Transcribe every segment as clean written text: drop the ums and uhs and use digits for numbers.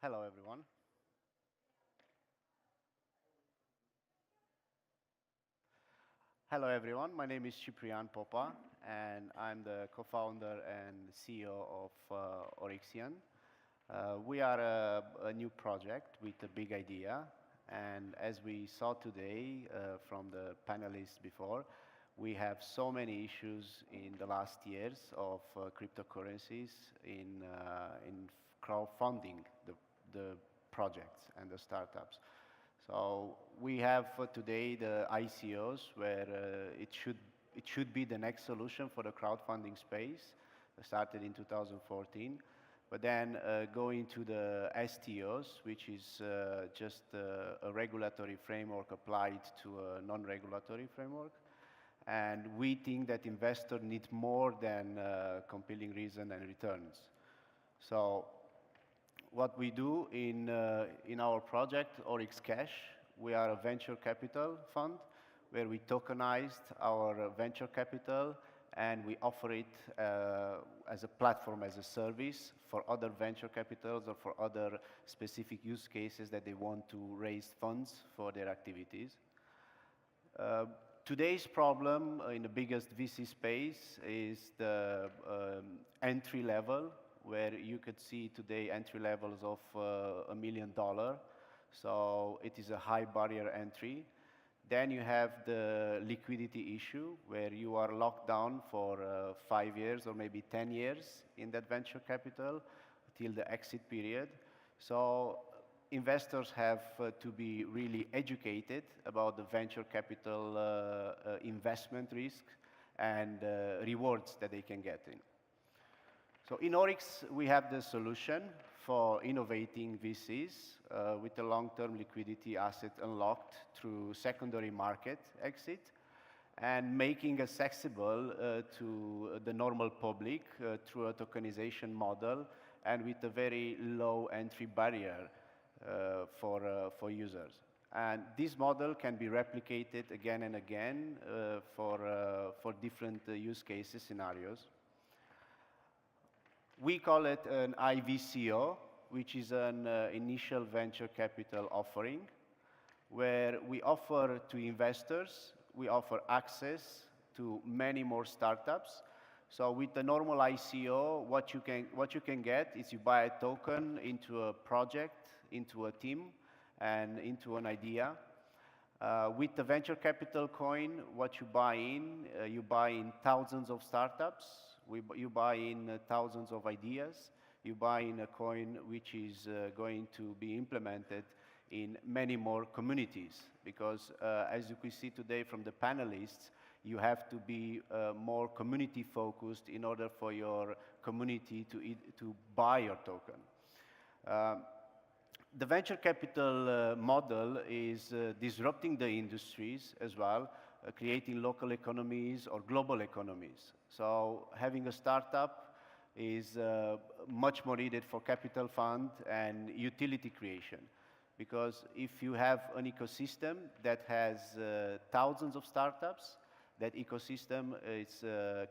Hello, everyone. Hello, everyone. My name is Ciprian Popa, and I'm the co-founder and CEO of Oryxian. We are a new project with a big idea, and as we saw today from the panelists before, we have so many issues in the last years of cryptocurrencies in crowdfunding the projects and the startups. So we have today the ICOs where it should be the next solution for the crowdfunding space, started in 2014. But then going to the STOs, which is just a regulatory framework applied to a non-regulatory framework. And we think that investors need more than compelling reason and returns. So what we do in our project, Oryx Cash, we are a venture capital fund where we tokenized our venture capital and we offer it as a platform, as a service for other venture capitals or for other specific use cases that they want to raise funds for their activities. Today's problem in the biggest VC space is the entry level, where you could see today entry levels of $1 million. So it is a high barrier entry. Then you have the liquidity issue, where you are locked down for 5 years or maybe 10 years in that venture capital till the exit period. So investors have to be really educated about the venture capital investment risk and rewards that they can get in. So in Oryx, we have the solution for innovating VCs with a long-term liquidity asset unlocked through secondary market exit and making accessible to the normal public through a tokenization model and with a very low entry barrier for users. And this model can be replicated again and again for different use cases scenarios. We call it an IVCO, which is an initial venture capital offering, where we offer to investors, we offer access to many more startups. So with the normal ICO, what you can get is you buy a token into a project, into a team, and into an idea. With the venture capital coin, what you buy in thousands of startups. You buy in thousands of ideas. You buy in a coin which is going to be implemented in many more communities. Because as you can see today from the panelists, you have to be more community focused in order for your community to buy your token. The venture capital model is disrupting the industries as well, creating local economies or global economies. So having a startup is much more needed for capital fund and utility creation. Because if you have an ecosystem that has thousands of startups, that ecosystem is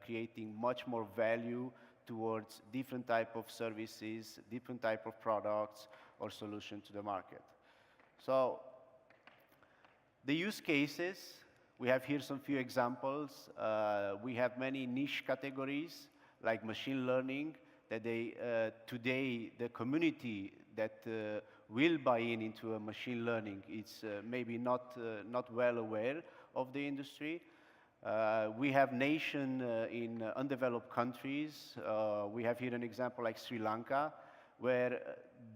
creating much more value towards different type of services, different type of products or solution to the market. So the use cases, we have here some few examples. We have many niche categories like machine learning that today the community that will buy into a machine learning is maybe not well aware of the industry. We have nations in undeveloped countries. We have here an example like Sri Lanka, where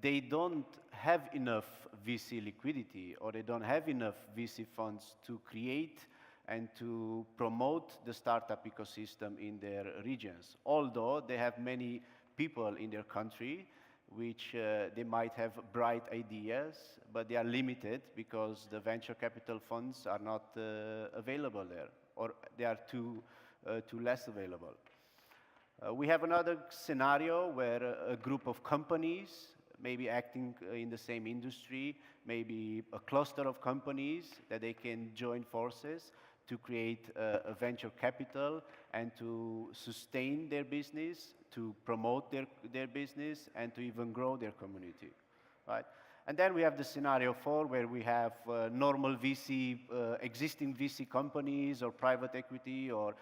they don't have enough VC liquidity or they don't have enough VC funds to create and to promote the startup ecosystem in their regions. Although they have many people in their country which they might have bright ideas, but they are limited because the venture capital funds are not available there, or they are too less available. We have another scenario where a group of companies, maybe acting in the same industry, maybe a cluster of companies, that they can join forces to create a venture capital and to sustain their business, to promote their business, and to even grow their community. right? And then we have the scenario 4, where we have normal VC, existing VC companies or private equity or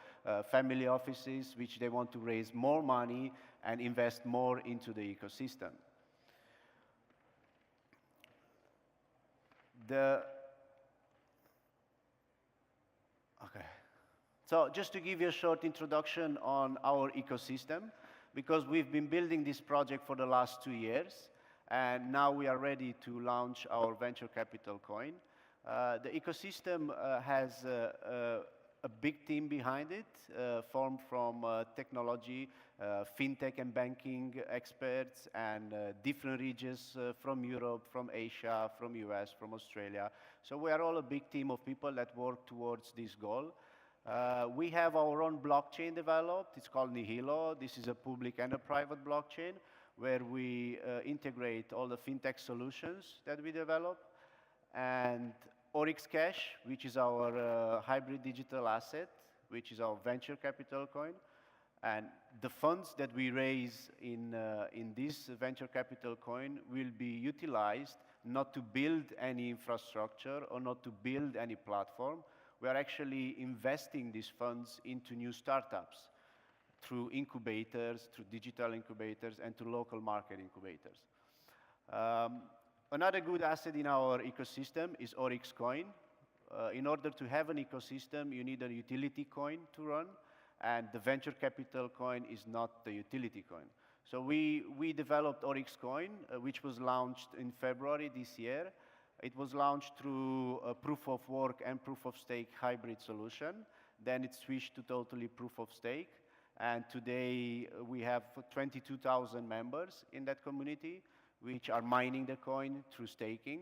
family offices, which they want to raise more money and invest more into the ecosystem. Okay. So just to give you a short introduction on our ecosystem, because we've been building this project for the last 2 years, and now we are ready to launch our venture capital coin. The ecosystem has a big team behind it, formed from technology, fintech and banking experts, and different regions from Europe, from Asia, from US, from Australia. So we are all a big team of people that work towards this goal. We have our own blockchain developed. It's called Nihilo. This is a public and a private blockchain where we integrate all the fintech solutions that we develop. And Oryx Cash, which is our hybrid digital asset, which is our venture capital coin. And the funds that we raise in this venture capital coin will be utilized not to build any infrastructure or not to build any platform. We are actually investing these funds into new startups through incubators, through digital incubators, and to local market incubators. Another good asset in our ecosystem is Oryx Coin. In order to have an ecosystem, you need a utility coin to run, and the venture capital coin is not the utility coin. So we developed Oryx Coin, which was launched in February this year. It was launched through a proof of work and proof of stake hybrid solution. Then it switched to totally proof of stake. And today we have 22,000 members in that community, which are mining the coin through staking.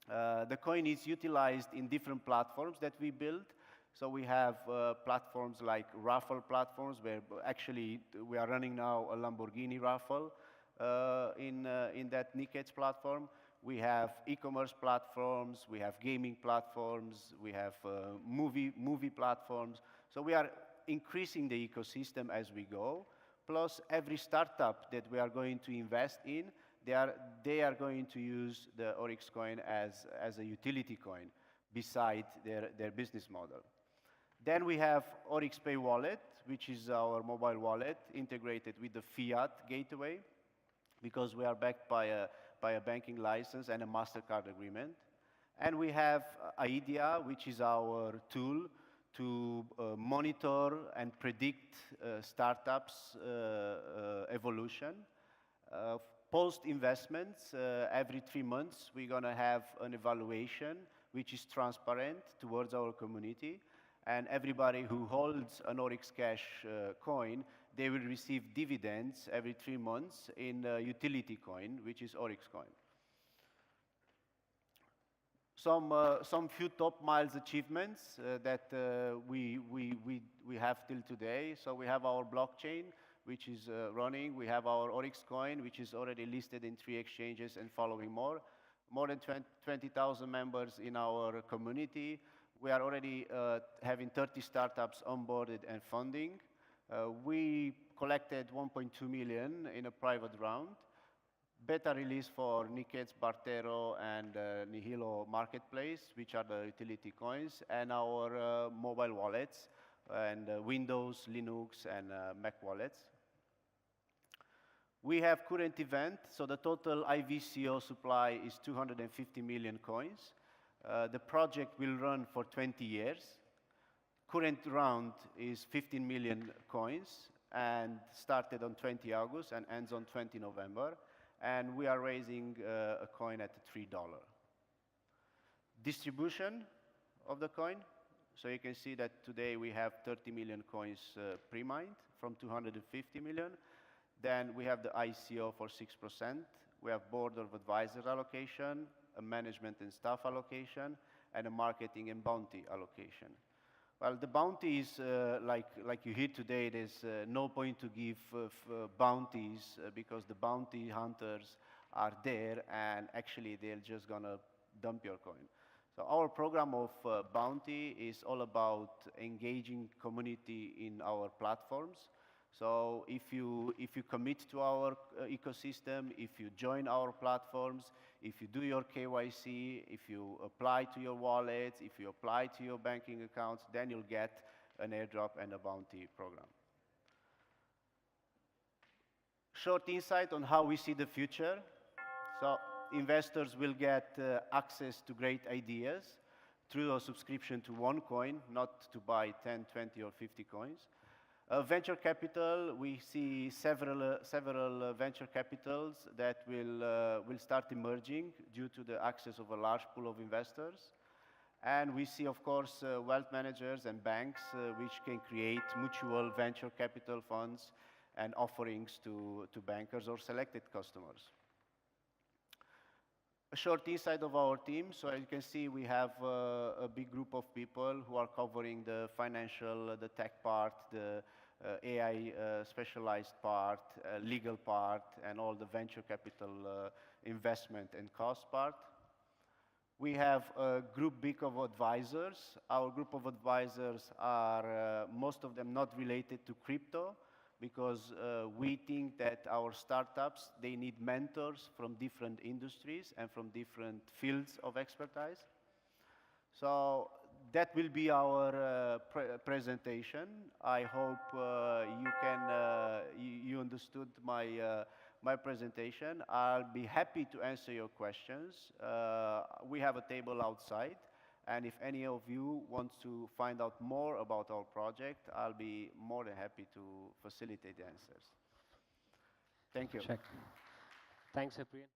The coin is utilized in different platforms that we build. So we have platforms like raffle platforms, where actually we are running now a Lamborghini raffle in that Nickets platform. We have e-commerce platforms, we have gaming platforms, we have movie platforms. So we are increasing the ecosystem as we go. Plus, every startup that we are going to invest in, they are going to use the Oryx coin as a utility coin beside their business model. Then we have Oryx Pay Wallet, which is our mobile wallet integrated with the Fiat gateway, because we are backed by a banking license and a MasterCard agreement. And we have IDEA, which is our tool to monitor and predict startups' evolution. Post-investments, every 3 months, we're going to have an evaluation which is transparent towards our community. And everybody who holds an Oryx Cash coin, they will receive dividends every 3 months in a utility coin, which is Oryx coin. Some few top miles achievements that we have till today. So we have our blockchain, which is running. We have our Oryx coin, which is already listed in 3 exchanges and following more. More than 20,000 members in our community. We are already having 30 startups onboarded and funding. We collected 1.2 million in a private round. Beta release for Nickets, Bartero, and Nihilo Marketplace, which are the utility coins, and our mobile wallets, and Windows, Linux, and Mac wallets. We have current event, so the total IVCO supply is 250 million coins. The project will run for 20 years. Current round is 15 million coins, and started on 20 August and ends on 20 November. And we are raising a coin at $3. Distribution of the coin. So you can see that today we have 30 million coins pre-mined from 250 million. Then we have the ICO for 6%. We have board of advisors allocation, a management and staff allocation, and a marketing and bounty allocation. Well, the bounty is, like you hear today, there's no point to give bounties because the bounty hunters are there, and actually they're just gonna dump your coin. So our program of bounty is all about engaging community in our platforms. So if you commit to our ecosystem, if you join our platforms, if you do your KYC, if you apply to your wallets, if you apply to your banking accounts, then you'll get an airdrop and a bounty program. Short insight on how we see the future. So investors will get access to great ideas through a subscription to one coin, not to buy 10, 20, or 50 coins. Venture capital, we see several venture capitals that will start emerging due to the access of a large pool of investors. And we see, of course, wealth managers and banks which can create mutual venture capital funds and offerings to bankers or selected customers. A short insight of our team. So as you can see, we have a big group of people who are covering the financial, the tech part, the AI specialized part, legal part, and all the venture capital investment and cost part. We have a group big of advisors. Our group of advisors are, most of them not related to crypto, because we think that our startups, they need mentors from different industries and from different fields of expertise. So that will be our presentation. I hope you understood my presentation. I'll be happy to answer your questions. We have a table outside. And if any of you want to find out more about our project, I'll be more than happy to facilitate the answers. Thank you. Check. Thanks, Ciprian.